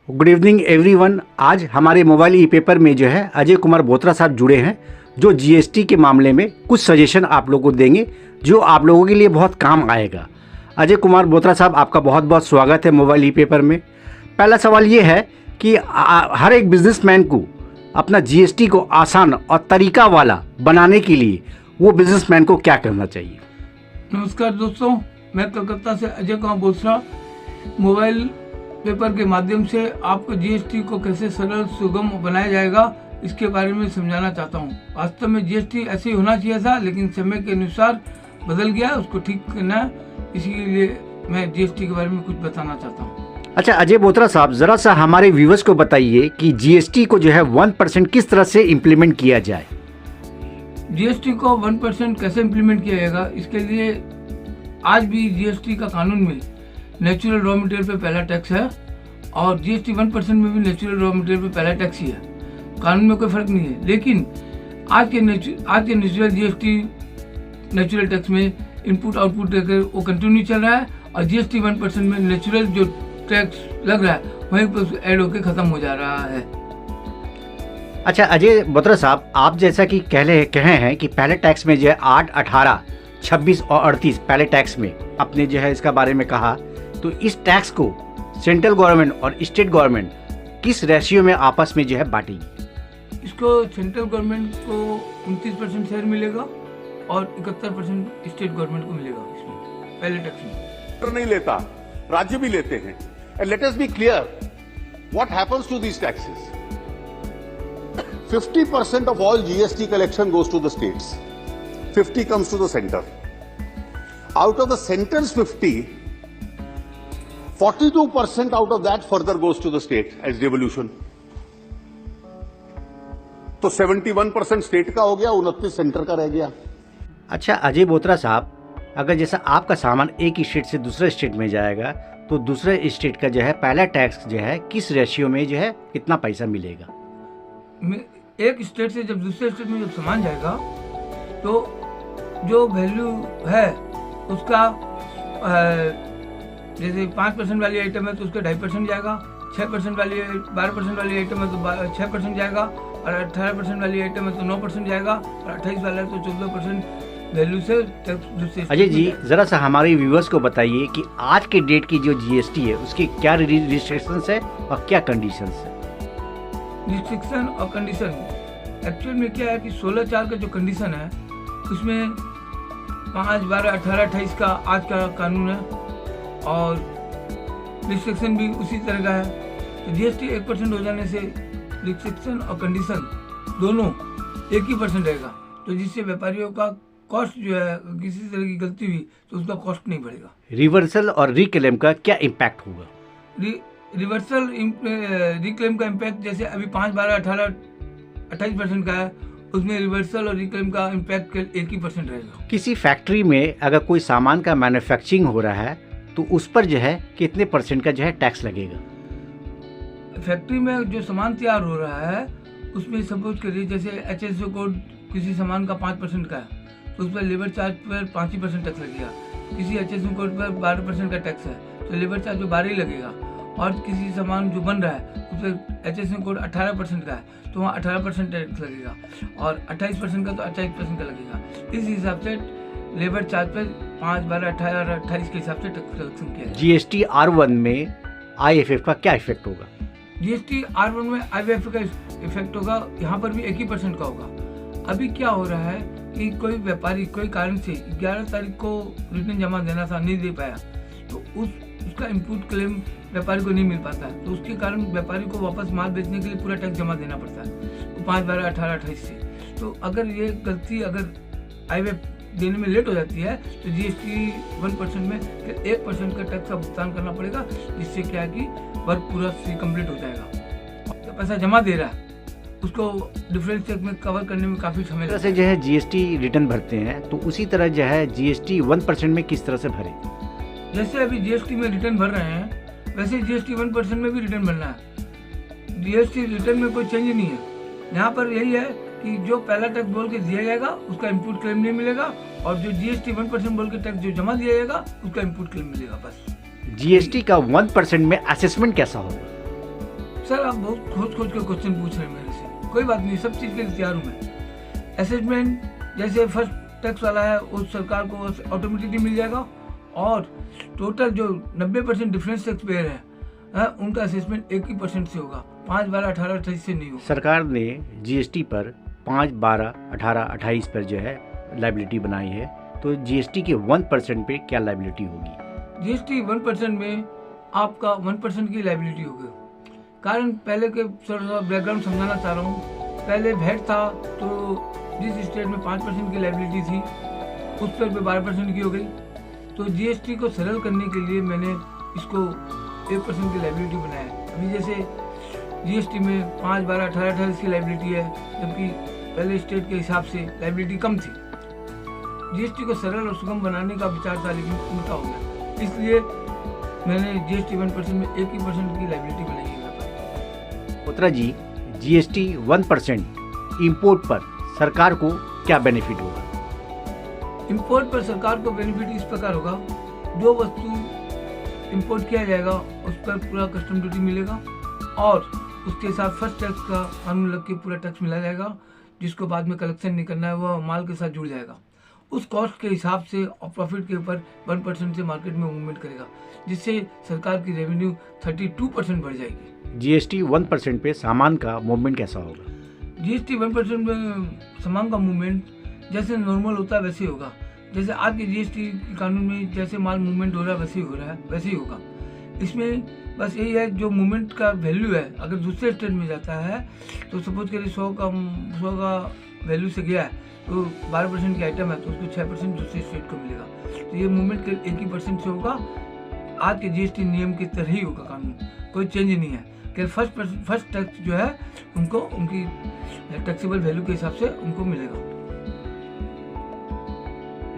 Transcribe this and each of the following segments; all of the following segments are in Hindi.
Good evening everyone. आज हमारे मोबाइल ई पेपर में जो है अजय कुमार बोत्रा साहब जुड़े हैं, जो जीएसटी के मामले में कुछ सजेशन आप लोगों को देंगे जो आप लोगों के लिए बहुत काम आएगा। अजय कुमार बोत्रा साहब, आपका बहुत बहुत स्वागत है मोबाइल ई पेपर में। पहला सवाल ये है कि हर एक बिजनेसमैन को अपना जीएसटी को आसान और तरीका वाला बनाने के लिए वो बिजनेसमैन को क्या करना चाहिए? नमस्कार दोस्तों, मैं कलकत्ता से अजय कुमार बोत्रा मोबाइल पेपर के माध्यम से आपको जीएसटी को कैसे सरल सुगम बनाया जाएगा इसके बारे में समझाना चाहता हूँ। वास्तव में जीएसटी ऐसे ही होना चाहिए था, लेकिन समय के अनुसार बदल गया, उसको ठीक करना है। इसीलिए मैं जीएसटी के बारे में कुछ बताना चाहता हूँ। अच्छा अजय बोत्रा साहब, जरा सा हमारे व्यूवर्स को बताइए कि जीएसटी को जो है 1% किस तरह से इम्प्लीमेंट किया जाए। जीएसटी को 1% कैसे इम्प्लीमेंट किया जाएगा, इसके लिए आज भी जीएसटी का कानून में नेचुरल रॉ मटेरियल पे पहला टैक्स है और जीएसटी 1% में भी नेचुरल रॉ मटेरियल पे पहला टैक्स ही है। कानून में कोई फर्क नहीं है, लेकिन आज के नेचुरल जीएसटी नेचुरल टैक्स में इनपुट आउटपुट देकर वो कंटिन्यू चल रहा है और जीएसटी 1% में नेचुरल जो टैक्स लग रहा है वहीं पर ऐड होकर खत्म हो जा रहा है। अच्छा अजय बोत्रा साहब, आप जैसा कि कहे हैं कि पहले टैक्स में जो है 8, 18, 26 और 38 पहले टैक्स में आपने जो है इसका बारे में कहा, तो इस टैक्स को सेंट्रल गवर्नमेंट और स्टेट गवर्नमेंट किस रेशियो में आपस में जो है बांटेगी? इसको सेंट्रल गवर्नमेंट को 29% शेयर मिलेगा और 71% स्टेट गवर्नमेंट को मिलेगा। इसमें पहले टैक्स में नहीं लेता, राज्य भी लेते हैं। And let us be clear what happens to these taxes. 50% of all GST collection goes to the states. 50 comes to the center. Out of the center's 50, 42% out of that further goes to the state as devolution. तो 71% स्टेट का हो गया, 29 सेंटर का रह गया। अच्छा अजय बोत्रा साहब, अगर जैसा आपका सामान एक स्टेट से दूसरे स्टेट में जाएगा तो दूसरे स्टेट का जो है पहला टैक्स जो है किस रेशियो में जो है कितना पैसा मिलेगा? एक स्टेट से जब दूसरे स्टेट में जब सामान जाएगा तो जो वैल्यू है उसका जैसे 5% वाली आइटम है तो उसका 2.5% जाएगा, 6% वाली 12% वाली आइटम है तो 6% जाएगा और 18% वाली आइटम है तो 9% जाएगा और 28 वाला है तो 14% वैल्यू से टैक्स। अजय जी, जरा सा हमारे व्यूअर्स को बताइए कि आज के डेट की जो जीएसटी है उसकी क्या रिस्ट्रिक्शंस है और क्या कंडीशंस है? रिस्ट्रिक्शन और कंडीशन एक्चुअल में क्या है कि 16(4) का जो कंडीशन है उसमें 5, 12, 18, 28 का आज का कानून है और रिस्ट्रिक्शन भी उसी तरह का है। तो जीएसटी 1% हो जाने से रिस्ट्रिक्शन और कंडीशन दोनों 1% रहेगा, तो जिससे व्यापारियों का कॉस्ट जो है किसी तरह की गलती हुई तो उसका कॉस्ट नहीं बढ़ेगा। रिवर्सल और रिक्लेम का क्या इम्पैक्ट होगा? रिवर्सल रिक्लेम का इम्पैक्ट जैसे अभी 5, 12, 18, 28% का है, उसमें रिवर्सल और रिक्लेम का इम्पैक्ट 1% रहेगा। किसी फैक्ट्री में अगर कोई सामान का मैन्युफैक्चरिंग हो रहा है तो उस पर जो है कितने % का जो है टैक्स लगेगा? फैक्ट्री में जो सामान तैयार हो रहा है उसमें सपोज करिए जैसे HSO कोड किसी सामान का 5% का है तो उस पर लेबर चार्ज पर 5% टैक्स लगेगा। किसी HSO कोड पर 12% का टैक्स है तो लेबर चार्ज पर 12 ही लगेगा। और किसी सामान जो बन रहा है उस पर HSO कोड 18% का है तो वहाँ 18% टैक्स लगेगा और 28% का तो 28% का लगेगा। इस हिसाब से लेबर चार्ज पर 5, 12, 18 और 28 के हिसाब से टैक्स कलेक्शन किया है। जीएसटी R1 में IFF का क्या इफेक्ट होगा? जीएसटी R1 में IFF का इफेक्ट होगा, यहाँ पर भी 1% का होगा। अभी क्या हो रहा है कि कोई व्यापारी कोई कारण से 11 तारीख को रिटर्न जमा देना था, नहीं दे पाया तो उसका इनपुट क्लेम व्यापारी को नहीं मिल पाता है, तो उसके कारण व्यापारी को वापस माल बेचने के लिए पूरा टैक्स जमा देना पड़ता है तो 5, 12, 18, 28 से। तो अगर ये गलती अगर IFF देने में लेट हो जाती है तो जीएसटी 1% में 1% का टैक्स का भुगतान करना पड़ेगा, जिससे क्या है कि वर्क पूरा कंप्लीट हो जाएगा। तो पैसा जमा दे रहा है उसको डिफरेंस चेक में कवर करने में काफ़ी समय तरह से जो है जीएसटी रिटर्न भरते हैं तो उसी तरह जो है जीएसटी 1% में किस तरह से भरें? जैसे अभी जीएसटी में रिटर्न भर रहे हैं वैसे जीएसटी 1% में भी रिटर्न भरना है। जीएसटी रिटर्न में कोई चेंज नहीं है। यहाँ पर यही है कि जो पहला टैक्स बोल के दिया जाएगा उसका इनपुट क्लेम नहीं मिलेगा और जो जीएसटी 1% बोल के टैक्स जो जमा दिया जाएगा उसका इनपुट क्लेम मिलेगा बस। जीएसटी का 1% में असेसमेंट कैसा होगा? सर आप बहुत खोज के क्वेश्चन पूछ रहे हैं मेरे से। कोई बात नहीं, सब चीज़ के लिए तैयार हूँ मैं। असेसमेंट जैसे फर्स्ट टैक्स वाला है वो सरकार को ऑटोमेटिकली मिल जाएगा, और टोटल जो 90% डिफरेंस टैक्स पेयर है उनका असेसमेंट 1% से होगा, 5, 12, 18, 28 से नहीं होगा। सरकार ने जीएसटी पर 5, 12, 18, 28 पर जो है लाइबिलिटी बनाई है, तो जीएसटी के 1% पे क्या लाइबिलिटी होगी? जीएसटी 1% में आपका 1% की लाइबिलिटी होगी। कारण पहले के थोड़ा बैकग्राउंड समझाना चाह रहा हूँ। पहले वैट था तो जिस स्टेट में 5% की लाइबिलिटी थी उस पर 12% की हो गई। तो जीएसटी को सरल करने के लिए मैंने इसको 1% की लाइबिलिटी बनाया है। अभी जैसे जीएसटी में 5, 12, 18, 28 की लाइबिलिटी है, जबकि पहले स्टेट के हिसाब से लाइबिलिटी कम थी। जीएसटी को सरल और सुगम बनाने का विचार था, लेकिन उल्टा हो गया। इसलिए मैंने जीएसटी 1% में 1% की लाइबिलिटी बनाई है। बोत्रा जी, जीएसटी 1% इंपोर्ट पर सरकार को क्या बेनिफिट होगा? इंपोर्ट पर सरकार को बेनिफिट इस प्रकार होगा, जो वस्तु इंपोर्ट किया जाएगा उस पर पूरा कस्टम ड्यूटी मिलेगा, और उसके साथ फर्स्ट टैक्स का कानून लग के पूरा टैक्स मिला जाएगा, जिसको बाद में कलेक्शन नहीं करना है, वह माल के साथ जुड़ जाएगा। उस कॉस्ट के हिसाब से और प्रॉफिट के ऊपर 1% से मार्केट में मूवमेंट करेगा, जिससे सरकार की रेवेन्यू 32% बढ़ जाएगी। जीएसटी 1% पे सामान का मूवमेंट कैसा होगा? जीएसटी 1% में सामान का मूवमेंट जैसे नॉर्मल होता है वैसे ही होगा। जैसे आज के जीएसटी कानून में जैसे माल मूवमेंट हो रहा है वैसे ही हो रहा है, वैसे ही होगा। इसमें बस यही है, जो मूवमेंट का वैल्यू है अगर दूसरे स्टेट में जाता है तो सपोज करिए 100 का वैल्यू से गया है तो 12% की आइटम है तो उसको 6% दूसरे स्टेट को मिलेगा। तो ये मूवमेंट के 1% से होगा। आज के जीएसटी नियम की तरह ही होगा कानून, कोई चेंज नहीं है। कि फर्स्ट टैक्स जो है उनको उनकी टैक्सेबल वैल्यू के हिसाब से उनको मिलेगा।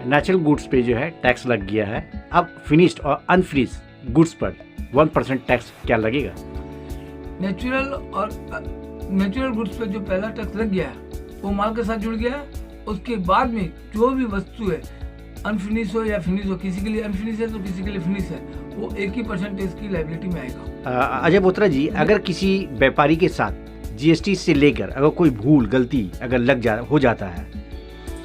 नेचुरल गुड्स पे जो है टैक्स लग गया है, अब फिनिश्ड और अनफिनिश्ड गुड्स पर 1% टैक्स क्या लगेगा? नेचुरल गुड्स पे जो पहला टैक्स लग गया है वो माल के साथ जुड़ गया है। उसके बाद में जो भी वस्तु है, अनफिनिश हो या फिनिश हो, किसी के लिए अनफिनिश है तो किसी के लिए फिनिश है, वो 1% इसकी लाइबिलिटी में आएगा। अजय बोत्रा जी, अगर किसी व्यापारी के साथ जीएसटी से लेकर अगर कोई भूल गलती अगर हो जाता है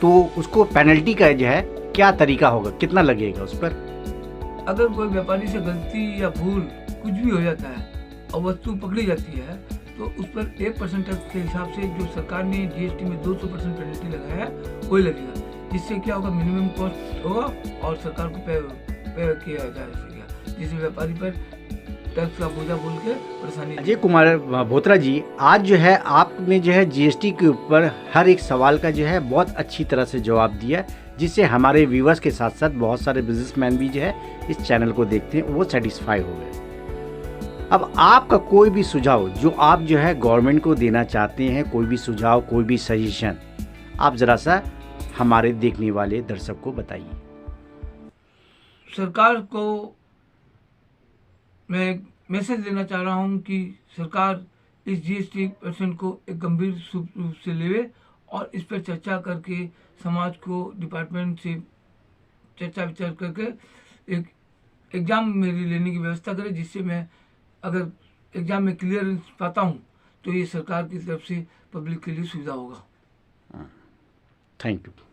तो उसको पेनल्टी का जो है क्या तरीका होगा, कितना लगेगा उस पर? अगर कोई व्यापारी से गलती या भूल कुछ भी हो जाता है और वस्तु पकड़ी जाती है तो उस पर 1% टैक्स के हिसाब से जो सरकार ने जीएसटी में 200% पेनल्टी लगाया है वही लगेगा। जिससे क्या होगा, मिनिमम कॉस्ट होगा और सरकार को पे किया जा सकेगा, जिससे व्यापारी पर टैक्स का बोझा बोल के परेशानी। अजय कुमार बोत्रा जी, आज जो है आपने जो है जीएसटी के ऊपर हर एक सवाल का जो है बहुत अच्छी तरह से जवाब दिया, जिससे हमारे व्यूअर्स के साथ साथ बहुत सारे बिजनेसमैन भी जो है इस चैनल को देखते हैं वो सेटिस्फाई हो गए। अब आपका कोई भी सुझाव जो आप जो है गवर्नमेंट को देना चाहते हैं, कोई भी सुझाव, कोई भी सजेशन, आप ज़रा सा हमारे देखने वाले दर्शक को बताइए। सरकार को मैं मैसेज देना चाह रहा हूं कि सरकार इस जीएसटी % को एक गंभीर रूप से लेवे और इस पर चर्चा करके समाज को डिपार्टमेंट से चर्चा विचार करके एक एग्ज़ाम मेरी लेने की व्यवस्था करे, जिससे मैं अगर एग्ज़ाम में क्लियर पाता हूं तो ये सरकार की तरफ से पब्लिक के लिए सुविधा होगा। Thank you.